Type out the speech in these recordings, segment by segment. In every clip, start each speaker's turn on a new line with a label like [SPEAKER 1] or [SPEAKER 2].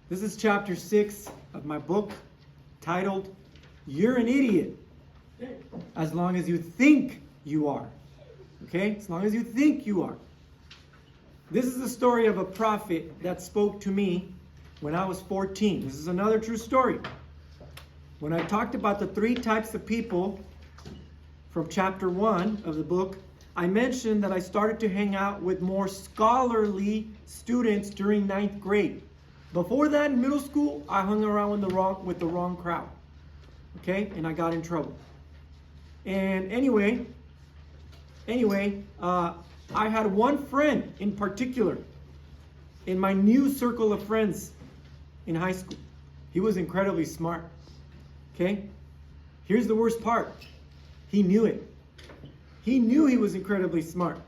[SPEAKER 1] This is chapter 6 of my book titled, You're an Idiot, as long as you think you are. Okay? As long as you think you are. This is the story of a prophet that spoke to me when I was 14. This is another true story. When I talked about the 3 types of people from chapter 1 of the book, I mentioned that I started to hang out with more scholarly students during 9th grade. Before that, in middle school, I hung around with the wrong crowd. Okay? And I got in trouble. And anyway, I had one friend in particular in my new circle of friends in high school. He was incredibly smart. Okay? Here's the worst part. He knew it. He knew he was incredibly smart.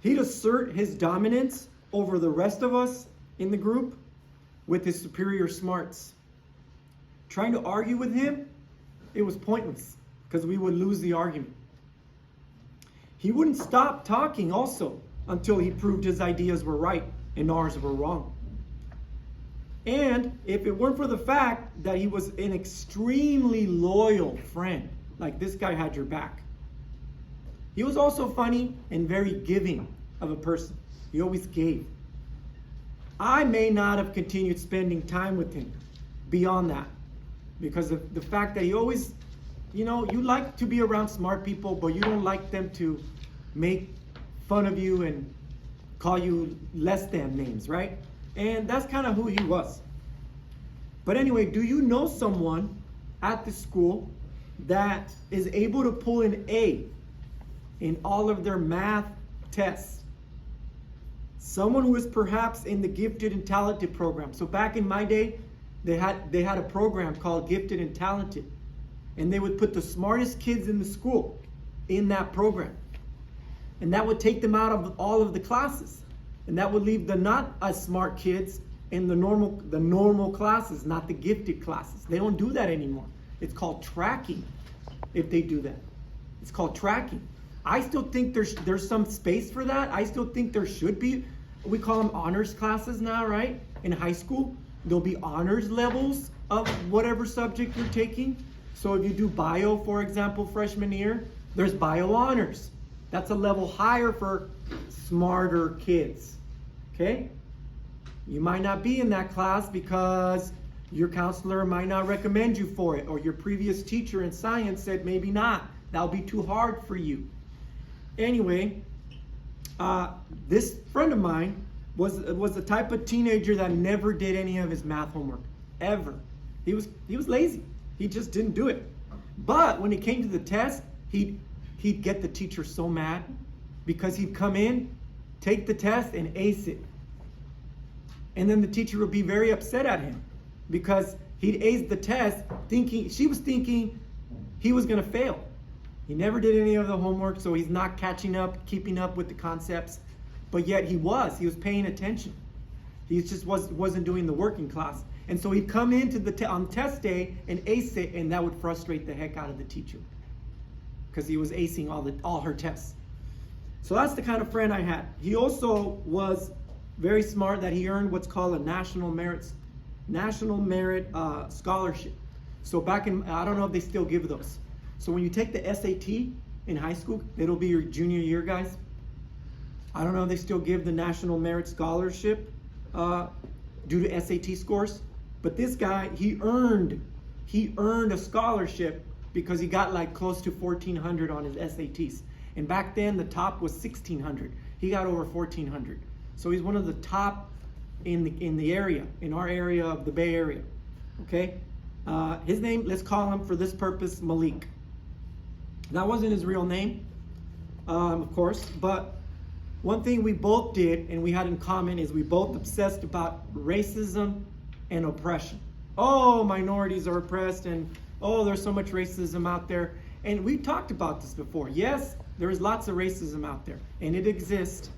[SPEAKER 1] He'd assert his dominance over the rest of us in the group with his superior smarts. Trying to argue with him, it was pointless because we would lose the argument. He wouldn't stop talking also until he proved his ideas were right and ours were wrong. And if it weren't for the fact that he was an extremely loyal friend, like this guy had your back. He was also funny and very giving of a person. He always gave. I may not have continued spending time with him beyond that because of the fact that he always, you like to be around smart people, but you don't like them to make fun of you and call you less than names, right? And that's kind of who he was. But anyway, do you know someone at the school that is able to pull an A in all of their math tests? Someone who is perhaps in the gifted and talented program. So back in my day, they had a program called Gifted and Talented. And they would put the smartest kids in the school in that program. And that would take them out of all of the classes. And that would leave the not as smart kids in the normal classes, not the gifted classes. They don't do that anymore. It's called tracking if they do that. It's called tracking. I still think there's some space for that. I still think there should be. We call them honors classes now, right? In high school, there'll be honors levels of whatever subject you're taking. So if you do bio, for example, freshman year, there's bio honors. That's a level higher for smarter kids. Okay? You might not be in that class because your counselor might not recommend you for it, or your previous teacher in science said maybe not. That'll be too hard for you. Anyway, this friend of mine was the type of teenager that never did any of his math homework, ever. He was lazy. He just didn't do it. But when it came to the test, he'd get the teacher so mad because he'd come in, take the test, and ace it. And then the teacher would be very upset at him because he'd aced the test she was thinking he was going to fail. He never did any of the homework, so he's not catching up, keeping up with the concepts. But yet he was paying attention. He just wasn't doing the work in class. And so he'd come into on test day and ace it, and that would frustrate the heck out of the teacher because he was acing all her tests. So that's the kind of friend I had. He also was very smart that he earned what's called a national merit scholarship. So back in, I don't know if they still give those. So when you take the SAT in high school, it'll be your junior year, guys. I don't know if they still give the National Merit Scholarship due to SAT scores. But this guy, he earned a scholarship because he got like close to 1,400 on his SATs. And back then, the top was 1,600. He got over 1,400. So he's one of the top in the area, in our area of the Bay Area. Okay? His name, let's call him for this purpose, Malik. That wasn't his real name, of course, but one thing we both did and we had in common is we both obsessed about racism and oppression. Oh, minorities are oppressed, and oh, there's so much racism out there. And we talked about this before. Yes, there is lots of racism out there, and it exists,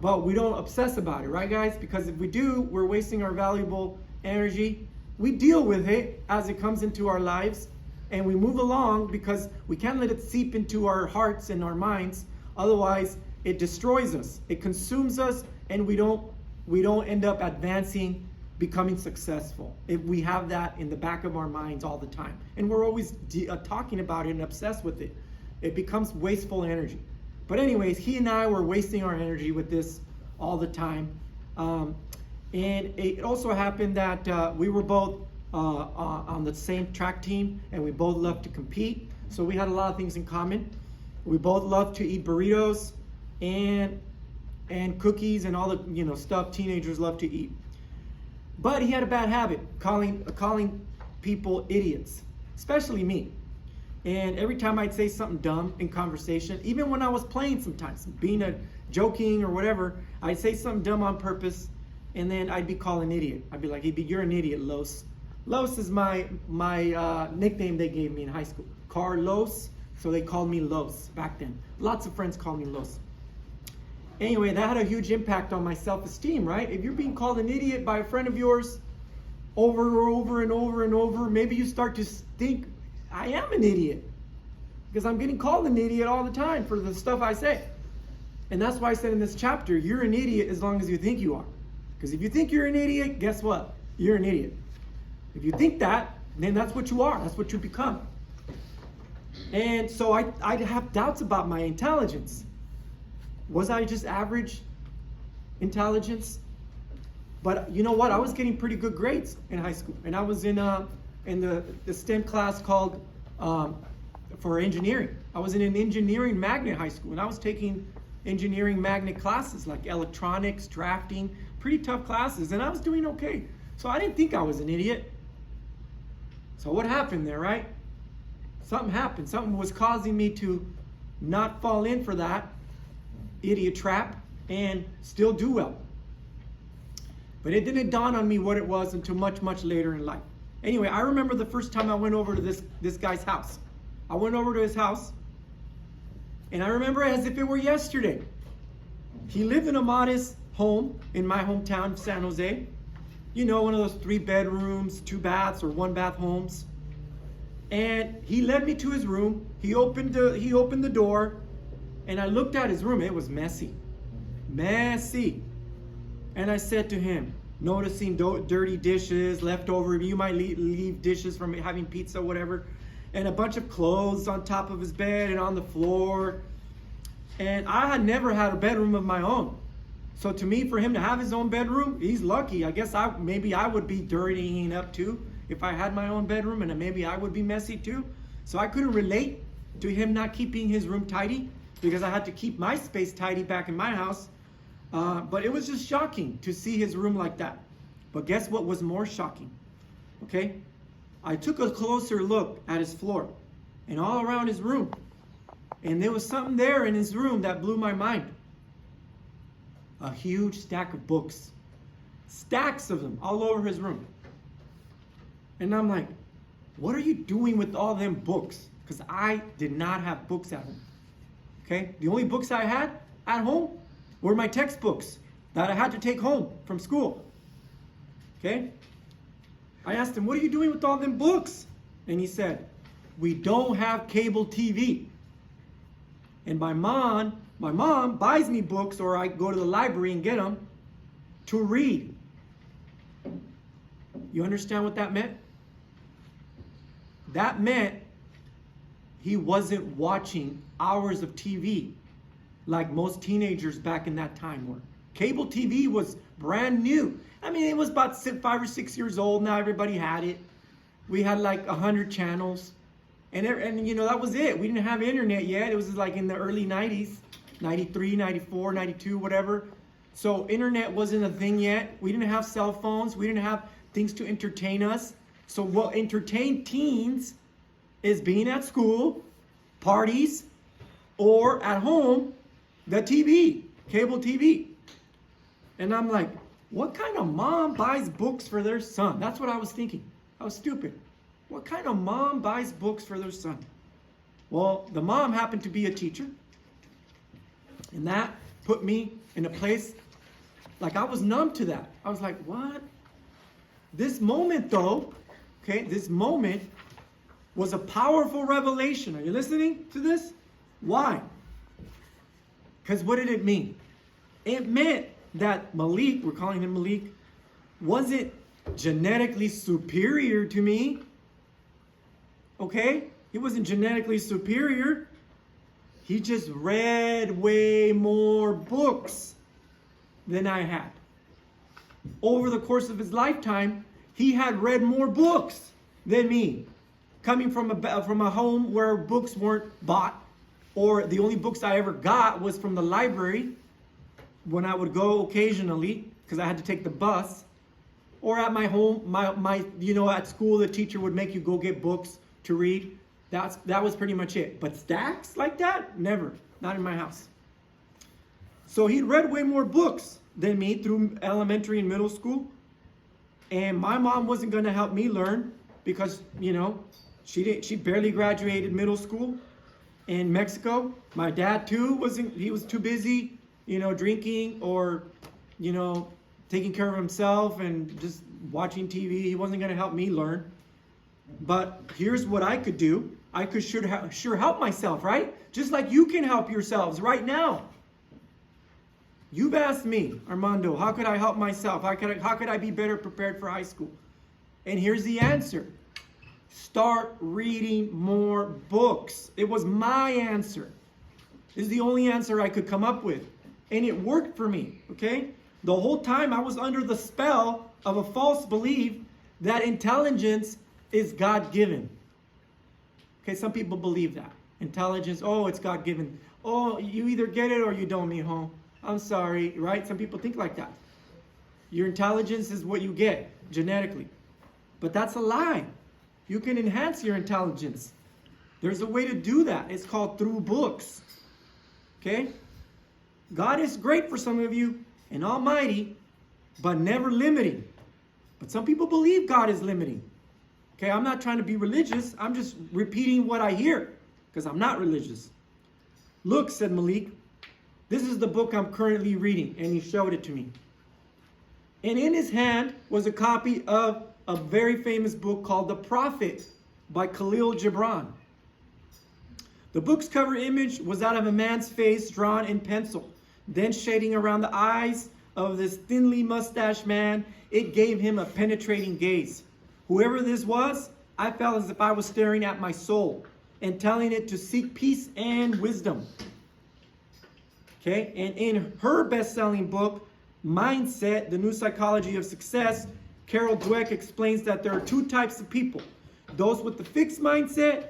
[SPEAKER 1] but we don't obsess about it, right, guys? Because if we do, we're wasting our valuable energy. We deal with it as it comes into our lives, and we move along because we can't let it seep into our hearts and our minds. Otherwise, it destroys us. It consumes us, and we don't end up advancing becoming successful if we have that in the back of our minds all the time. And we're always talking about it and obsessed with it. It becomes wasteful energy. But anyways, he and I were wasting our energy with this all the time. And it also happened that we were both on the same track team, and we both loved to compete. So we had a lot of things in common. We both loved to eat burritos and cookies and all the stuff teenagers love to eat. But he had a bad habit, calling people idiots, especially me. And every time I'd say something dumb in conversation, even when I was playing sometimes, joking or whatever, I'd say something dumb on purpose, and then I'd be called an idiot. I'd be like, "You're an idiot, Los." Los is my nickname they gave me in high school. Carlos, so they called me Los back then. Lots of friends called me Los. Anyway, that had a huge impact on my self-esteem, right? If you're being called an idiot by a friend of yours over and over and over and over, maybe you start to think, I am an idiot, because I'm getting called an idiot all the time for the stuff I say. And that's why I said in this chapter, you're an idiot as long as you think you are. Because if you think you're an idiot, guess what? You're an idiot. If you think that, then that's what you are. That's what you become. And so I'd have doubts about my intelligence. Was I just average intelligence? But you know what? I was getting pretty good grades in high school. And I was in the STEM class called for engineering. I was in an engineering magnet high school. And I was taking engineering magnet classes like electronics, drafting, pretty tough classes. And I was doing okay. So I didn't think I was an idiot. So what happened there, right? Something happened. Something was causing me to not fall in for that idiot trap and still do well. But it didn't dawn on me what it was until much, much later in life. Anyway, I remember the first time I went over to this guy's house. I went over to his house, and I remember it as if it were yesterday. He lived in a modest home in my hometown of San Jose. You know, one of those 3 bedrooms, 2 baths, or 1 bath homes. And he led me to his room. He opened the door, and I looked at his room. It was messy. Messy. And I said to him, noticing dirty dishes, leftover, you might leave dishes from having pizza, whatever, and a bunch of clothes on top of his bed and on the floor. And I had never had a bedroom of my own. So to me, for him to have his own bedroom, he's lucky. I guess maybe I would be dirtying up too if I had my own bedroom, and maybe I would be messy too. So I couldn't relate to him not keeping his room tidy, because I had to keep my space tidy back in my house. But it was just shocking to see his room like that. But guess what was more shocking? Okay? I took a closer look at his floor and all around his room. And there was something there in his room that blew my mind. A huge stack of books. Stacks of them all over his room. And I'm like, what are you doing with all them books? Because I did not have books at home. Okay? The only books I had at home were my textbooks that I had to take home from school. Okay? I asked him, what are you doing with all them books? And he said, we don't have cable TV. And my mom buys me books, or I go to the library and get them to read. You understand what that meant? That meant he wasn't watching hours of TV like most teenagers back in that time were. Cable TV was brand new. I mean, it was about 5 or 6 years old. Now everybody had it. We had like 100 channels. And you know, that was it. We didn't have internet yet. It was like in the early 90s, 93, 94, 92, whatever. So internet wasn't a thing yet. We didn't have cell phones. We didn't have things to entertain us. So what entertained teens is being at school, parties, or at home, the TV, cable TV. And I'm like, what kind of mom buys books for their son? That's what I was thinking. I was stupid. What kind of mom buys books for their son? Well, the mom happened to be a teacher. And that put me in a place, like I was numb to that. I was like, what? This moment though, okay, this moment was a powerful revelation. Are you listening to this? Why? Because what did it mean? It meant that Malik, we're calling him Malik, wasn't genetically superior to me. Okay? He wasn't genetically superior. He just read way more books than I had. Over the course of his lifetime, he had read more books than me. Coming from a home where books weren't bought, or the only books I ever got was from the library when I would go occasionally because I had to take the bus, or at my home, my at school the teacher would make you go get books to read. That was pretty much it. But stacks like that, never, not in my house. So he'd read way more books than me through elementary and middle school, and my mom wasn't going to help me learn because she barely graduated middle school in Mexico. My dad too he was too busy, drinking or, taking care of himself and just watching TV. He wasn't going to help me learn. But here's what I could do. I could sure help myself, right? Just like you can help yourselves right now. You've asked me, Armando, how could I help myself? How could I be better prepared for high school? And here's the answer. Start reading more books. It was my answer. This is the only answer I could come up with. And it worked for me, okay? The whole time I was under the spell of a false belief that intelligence is God-given. Okay, some people believe that. Intelligence, it's God-given. Oh, you either get it or you don't, mijo. I'm sorry, right? Some people think like that. Your intelligence is what you get genetically. But that's a lie. You can enhance your intelligence. There's a way to do that. It's called through books. Okay? God is great for some of you and almighty, but never limiting. But some people believe God is limiting. Okay, I'm not trying to be religious. I'm just repeating what I hear because I'm not religious. Look, said Malik, this is the book I'm currently reading, and he showed it to me. And in his hand was a copy of a very famous book called The Prophet by Khalil Gibran. The book's cover image was that of a man's face drawn in pencil. Then shading around the eyes of this thinly mustached man, it gave him a penetrating gaze. Whoever this was, I felt as if I was staring at my soul and telling it to seek peace and wisdom. Okay, and in her best-selling book, Mindset, The New Psychology of Success, Carol Dweck explains that there are two types of people. Those with the fixed mindset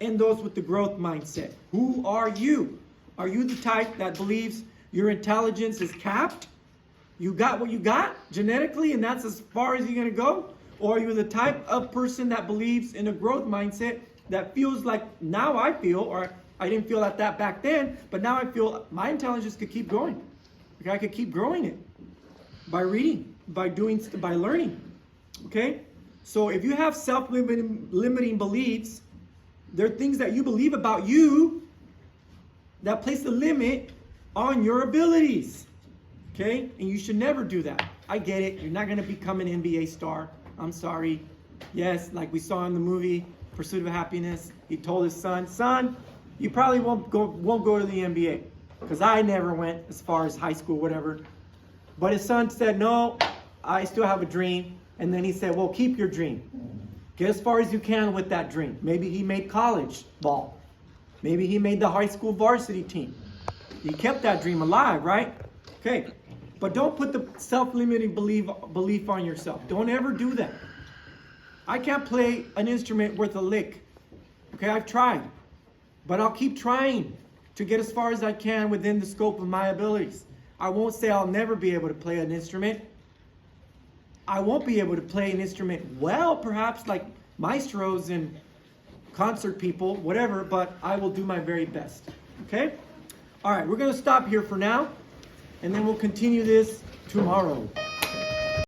[SPEAKER 1] and those with the growth mindset. Who are you? Are you the type that believes your intelligence is capped? You got what you got genetically and that's as far as you're going to go? Or are you the type of person that believes in a growth mindset that feels like now I feel, or I didn't feel like that back then, but now I feel my intelligence could keep growing. Okay, I could keep growing it by reading, by learning. Okay? So if you have self-limiting beliefs, there are things that you believe about you that place a limit on your abilities. Okay? And you should never do that. I get it. You're not going to become an NBA star. I'm sorry. Yes, like we saw in the movie Pursuit of Happiness, he told his son, you probably won't go to the NBA. Because I never went as far as high school, whatever. But his son said, no, I still have a dream. And then he said, well, keep your dream. Get as far as you can with that dream. Maybe he made college ball. Maybe he made the high school varsity team. He kept that dream alive, right? Okay. But don't put the self-limiting belief on yourself. Don't ever do that. I can't play an instrument worth a lick. Okay, I've tried. But I'll keep trying to get as far as I can within the scope of my abilities. I won't say I'll never be able to play an instrument. I won't be able to play an instrument well, perhaps like maestros and concert people, whatever, but I will do my very best. Okay? All right, we're going to stop here for now, and then we'll continue this tomorrow.